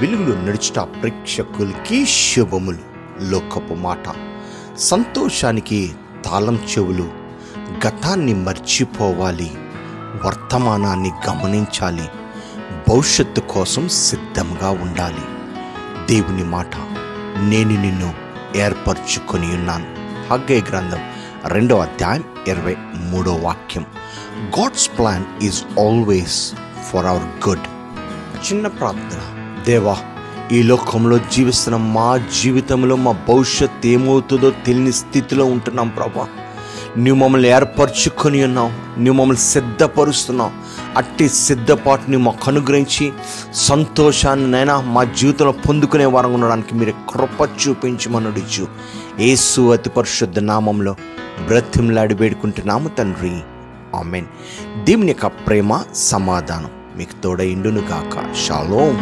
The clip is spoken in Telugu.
వెలుగులో నడుచుట ప్రేక్షకులకి శుభములు. లోకపు మాట. సంతోషానికి తాళం చెవులు. గతాన్ని మర్చిపోవాలి, వర్తమానాన్ని గమనించాలి, భవిష్యత్తు కోసం సిద్ధంగా ఉండాలి. దేవుని మాట, నేను నిన్ను ఏర్పరచుకొని ఉన్నాను. హగ్గై గ్రంథం 2వ అధ్యాయం 23వ వాక్యం. God's plan is always for our good. చిన్న ప్రార్థన. దేవా, ఈ లోకంలో జీవిస్తున్న మా జీవితంలో మా భవిష్యత్తు ఏమవుతుందో తెలియని స్థితిలో ఉంటున్నాం ప్రభా. నువ్వు మమ్మల్ని ఏర్పరచుకొని ఉన్నావు, నువ్వు మమ్మల్ని సిద్ధపరుస్తున్నావు. అట్టి సిద్ధపాటుని మాకు అనుగ్రహించి సంతోషాన్ని నైనా మా జీవితంలో పొందుకునే వారంగా ఉండడానికి మీరు కృప చూపించమనుడిచ్చు. యేసు అతి పరిశుద్ధ నామంలో బ్రతిమలాడి వేడుకుంటున్నాము తండ్రి, ఆమేన్. దేవుని యొక్క ప్రేమ సమాధానం మీకు తోడైండును గాక. షాలోమ్.